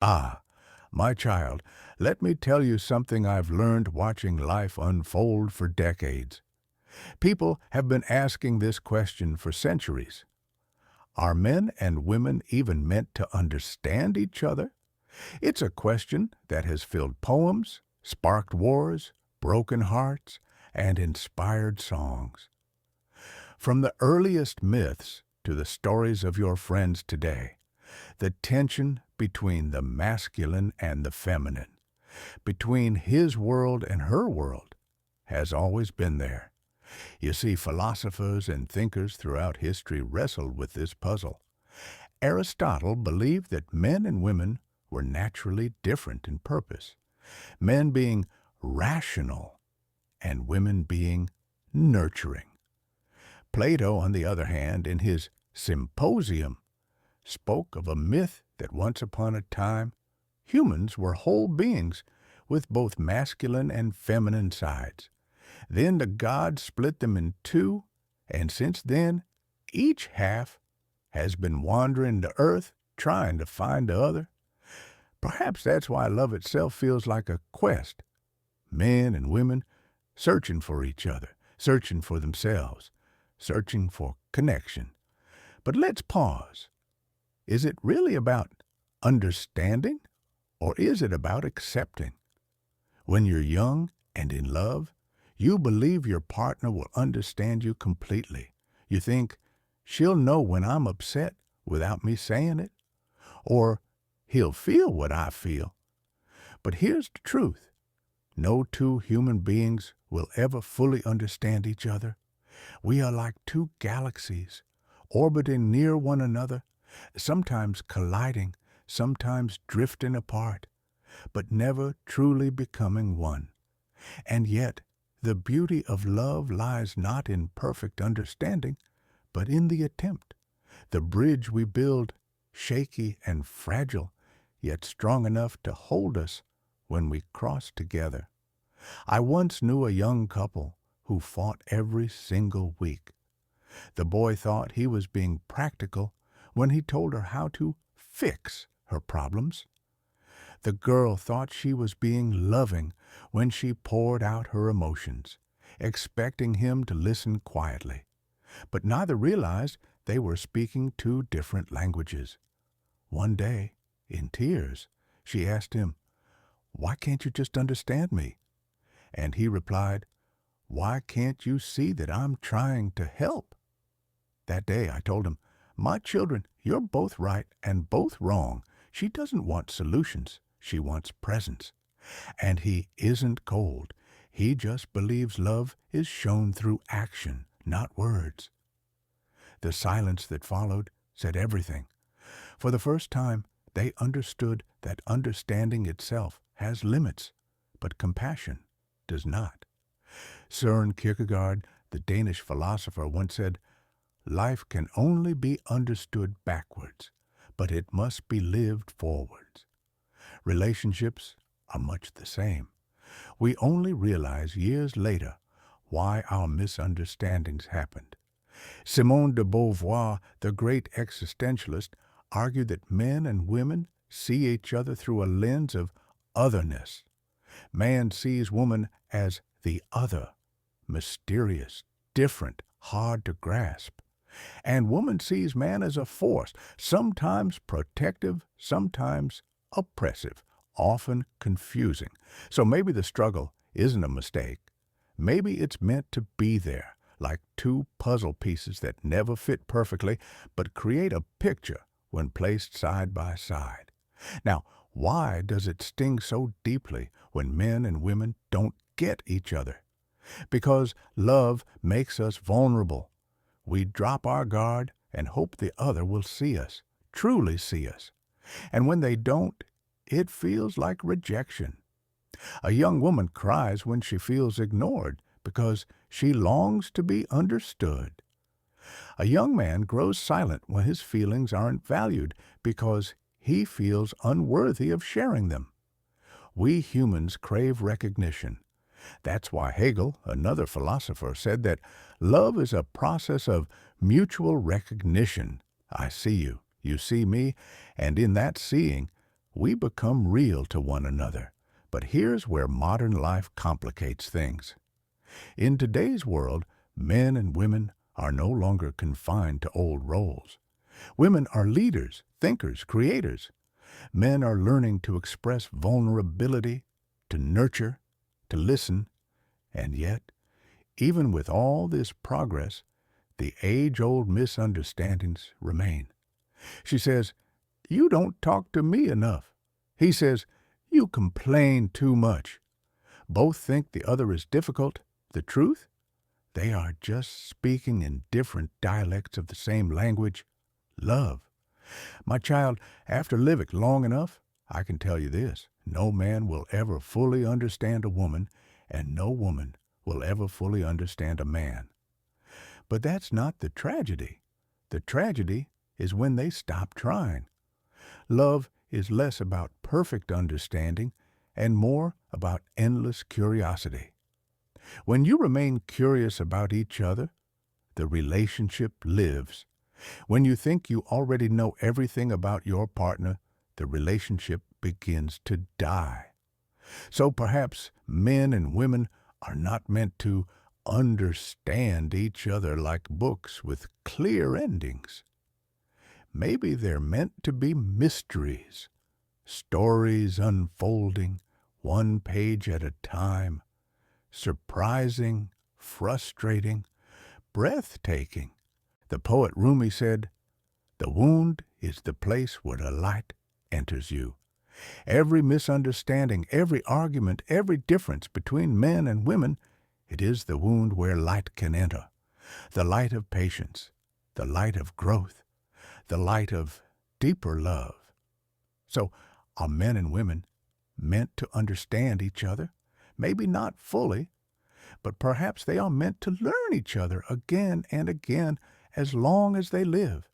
Ah, my child, let me tell you something I've learned watching life unfold for decades. People have been asking this question for centuries. Are men and women even meant to understand each other? It's a question that has filled poems, sparked wars, broken hearts, and inspired songs. From the earliest myths to the stories of your friends today, the tension between the masculine and the feminine, between his world and her world, has always been there. You see, philosophers and thinkers throughout history wrestled with this puzzle. Aristotle believed that men and women were naturally different in purpose, men being rational and women being nurturing. Plato, on the other hand, in his Symposium, spoke of a myth that once upon a time humans were whole beings with both masculine and feminine sides. Then the gods split them in two, and since then, each half has been wandering the earth trying to find the other. Perhaps that's why love itself feels like a quest. Men and women searching for each other, searching for themselves, searching for connection. But let's pause. Is it really about understanding, or is it about accepting? When you're young and in love, you believe your partner will understand you completely. You think, she'll know when I'm upset without me saying it, or he'll feel what I feel. But here's the truth. No two human beings will ever fully understand each other. We are like two galaxies, orbiting near one another, sometimes colliding, sometimes drifting apart, but never truly becoming one. And yet, the beauty of love lies not in perfect understanding, but in the attempt. The bridge we build, shaky and fragile, yet strong enough to hold us when we cross together. I once knew a young couple who fought every single week. The boy thought he was being practical when he told her how to fix her problems. The girl thought she was being loving when she poured out her emotions, expecting him to listen quietly. But neither realized they were speaking two different languages. One day, in tears, she asked him, "Why can't you just understand me?" And he replied, "Why can't you see that I'm trying to help?" That day I told him, "My children, you're both right and both wrong. She doesn't want solutions. She wants presence." And he isn't cold. He just believes love is shown through action, not words. The silence that followed said everything. For the first time, they understood that understanding itself has limits, but compassion does not. Søren Kierkegaard, the Danish philosopher, once said, "Life can only be understood backwards, but it must be lived forwards." Relationships are much the same. We only realize years later why our misunderstandings happened. Simone de Beauvoir, the great existentialist, argued that men and women see each other through a lens of otherness. Man sees woman as the other, mysterious, different, hard to grasp. And woman sees man as a force, sometimes protective, sometimes oppressive, often confusing. So maybe the struggle isn't a mistake. Maybe it's meant to be there, like two puzzle pieces that never fit perfectly, but create a picture when placed side by side. Now, why does it sting so deeply when men and women don't get each other? Because love makes us vulnerable. We drop our guard and hope the other will see us, truly see us. And when they don't, it feels like rejection. A young woman cries when she feels ignored because she longs to be understood. A young man grows silent when his feelings aren't valued because he feels unworthy of sharing them. We humans crave recognition. That's why Hegel, another philosopher, said that love is a process of mutual recognition. I see you, you see me, and in that seeing, we become real to one another. But here's where modern life complicates things. In today's world, men and women are no longer confined to old roles. Women are leaders, thinkers, creators. Men are learning to express vulnerability, to nurture, to listen, and yet, even with all this progress, the age-old misunderstandings remain. She says, "You don't talk to me enough." He says, "You complain too much." Both think the other is difficult. The truth? They are just speaking in different dialects of the same language, love. My child, after living long enough, I can tell you this: no man will ever fully understand a woman, and no woman will ever fully understand a man. But that's not the tragedy. The tragedy is when they stop trying. Love is less about perfect understanding and more about endless curiosity. When you remain curious about each other, the relationship lives. When you think you already know everything about your partner, the relationship begins to die. So perhaps men and women are not meant to understand each other like books with clear endings. Maybe they're meant to be mysteries, stories unfolding one page at a time, surprising, frustrating, breathtaking. The poet Rumi said, "The wound is the place where the light enters you." Every misunderstanding, every argument, every difference between men and women, it is the wound where light can enter. The light of patience, the light of growth, the light of deeper love. So, are men and women meant to understand each other? Maybe not fully, but perhaps they are meant to learn each other again and again as long as they live.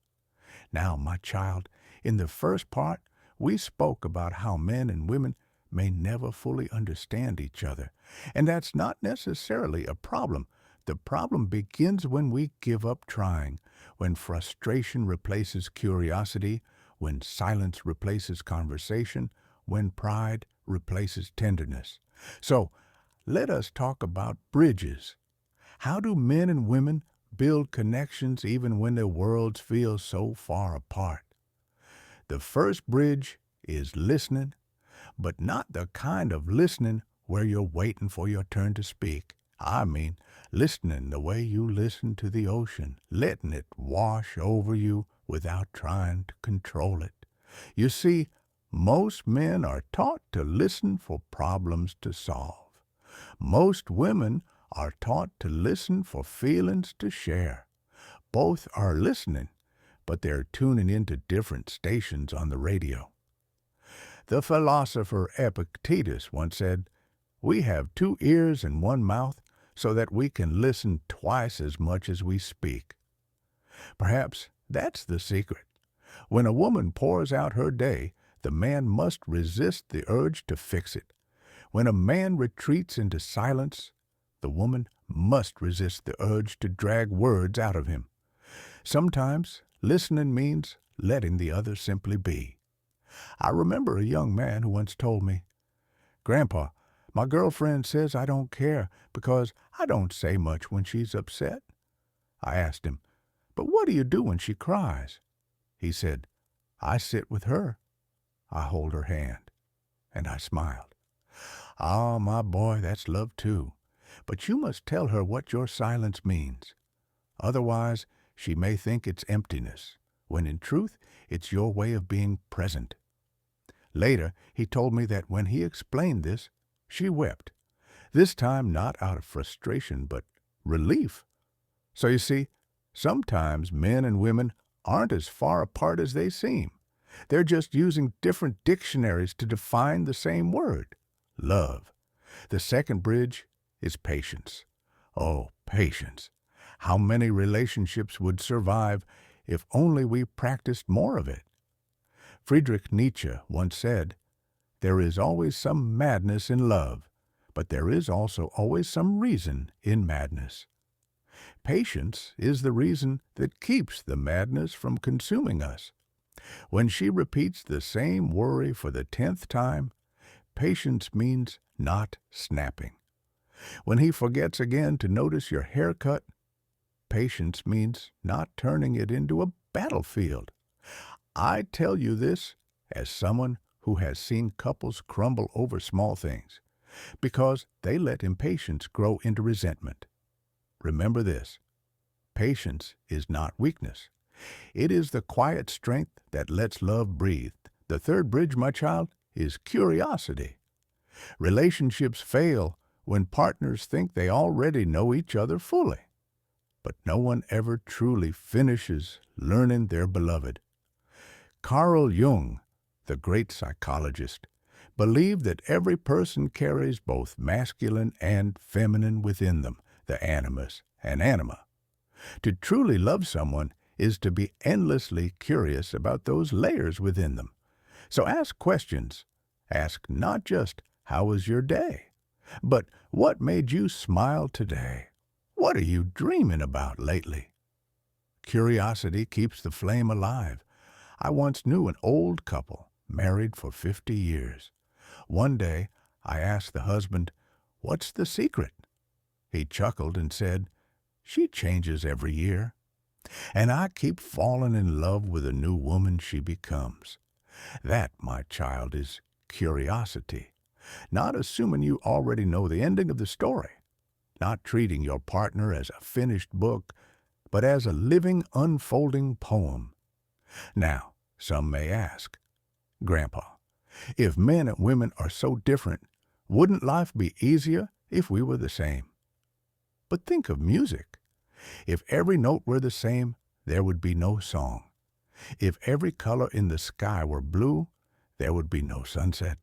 Now, my child, in the first part, we spoke about how men and women may never fully understand each other, and that's not necessarily a problem. The problem begins when we give up trying, when frustration replaces curiosity, when silence replaces conversation, when pride replaces tenderness. So, let us talk about bridges. How do men and women build connections even when their worlds feel so far apart? The first bridge is listening, but not the kind of listening where you're waiting for your turn to speak. I mean, listening the way you listen to the ocean, letting it wash over you without trying to control it. You see, most men are taught to listen for problems to solve. Most women are taught to listen for feelings to share. Both are listening, but they're tuning into different stations on the radio. The philosopher Epictetus once said, "We have 2 ears and 1 mouth so that we can listen twice as much as we speak." Perhaps that's the secret. When a woman pours out her day, the man must resist the urge to fix it. When a man retreats into silence, the woman must resist the urge to drag words out of him. Sometimes listening means letting the other simply be. I remember a young man who once told me, "Grandpa, my girlfriend says I don't care because I don't say much when she's upset." I asked him, "But what do you do when she cries?" He said, "I sit with her. I hold her hand." And I smiled. "Ah, my boy, that's love too. But you must tell her what your silence means. Otherwise, she may think it's emptiness, when in truth, it's your way of being present." Later, he told me that when he explained this, she wept. This time not out of frustration, but relief. So you see, sometimes men and women aren't as far apart as they seem. They're just using different dictionaries to define the same word, love. The second bridge is patience. Oh, patience. How many relationships would survive if only we practiced more of it? Friedrich Nietzsche once said, "There is always some madness in love, but there is also always some reason in madness." Patience is the reason that keeps the madness from consuming us. When she repeats the same worry for the 10th time, patience means not snapping. When he forgets again to notice your haircut, patience means not turning it into a battlefield. I tell you this as someone who has seen couples crumble over small things because they let impatience grow into resentment. Remember this: patience is not weakness. It is the quiet strength that lets love breathe. The third bridge, my child, is curiosity. Relationships fail when partners think they already know each other fully, but no one ever truly finishes learning their beloved. Carl Jung, the great psychologist, believed that every person carries both masculine and feminine within them, the animus and anima. To truly love someone is to be endlessly curious about those layers within them. So ask questions. Ask not just, "How was your day?" but "What made you smile today? What are you dreaming about lately?" Curiosity keeps the flame alive. I once knew an old couple, married for 50 years. One day, I asked the husband, "What's the secret?" He chuckled and said, "She changes every year, and I keep falling in love with a new woman she becomes." That, my child, is curiosity. Not assuming you already know the ending of the story. Not treating your partner as a finished book, but as a living, unfolding poem. Now, some may ask, "Grandpa, if men and women are so different, wouldn't life be easier if we were the same?" But think of music. If every note were the same, there would be no song. If every color in the sky were blue, there would be no sunset.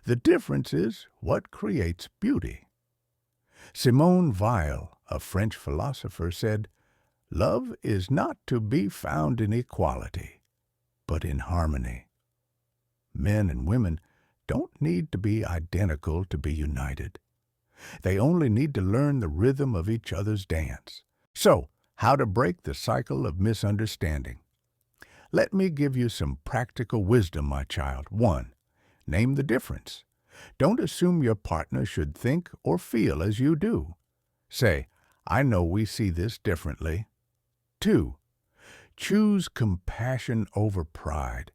The difference is what creates beauty. Simone Weil, a French philosopher, said, "Love is not to be found in equality, but in harmony." Men and women don't need to be identical to be united. They only need to learn the rhythm of each other's dance. So, how to break the cycle of misunderstanding? Let me give you some practical wisdom, my child. 1. Name the difference. Don't assume your partner should think or feel as you do. Say, "I know we see this differently." 2. Choose compassion over pride.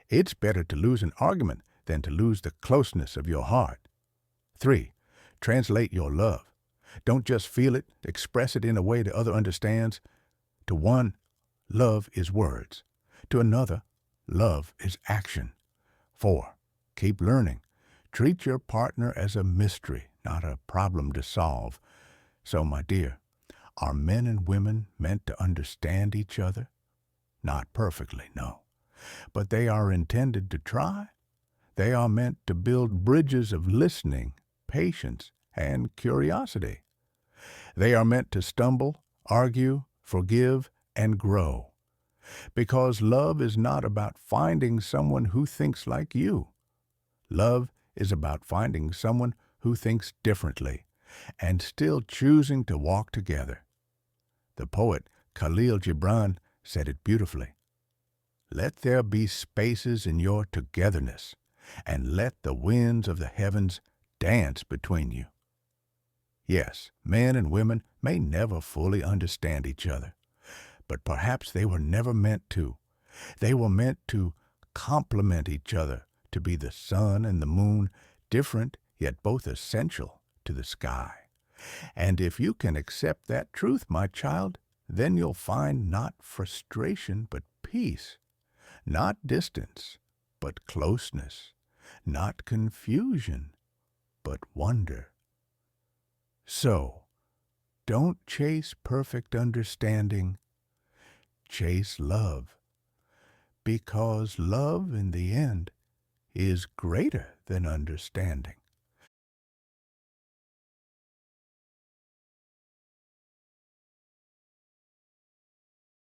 It's better to lose an argument than to lose the closeness of your heart. 3. Translate your love. Don't just feel it, express it in a way the other understands. To one, love is words. To another, love is action. 4. Keep learning. Treat your partner as a mystery, not a problem to solve. So, my dear, are men and women meant to understand each other? Not perfectly, no. But they are intended to try. They are meant to build bridges of listening, patience, and curiosity. They are meant to stumble, argue, forgive, and grow. Because love is not about finding someone who thinks like you. Love is about finding someone who thinks differently and still choosing to walk together. The poet Khalil Gibran said it beautifully. "Let there be spaces in your togetherness, and let the winds of the heavens dance between you." Yes, men and women may never fully understand each other, but perhaps they were never meant to. They were meant to complement each other, to be the sun and the moon, different yet both essential to the sky. And if you can accept that truth, my child, then you'll find not frustration but peace, not distance but closeness, not confusion but wonder. So, don't chase perfect understanding, chase love, because love in the end is greater than understanding.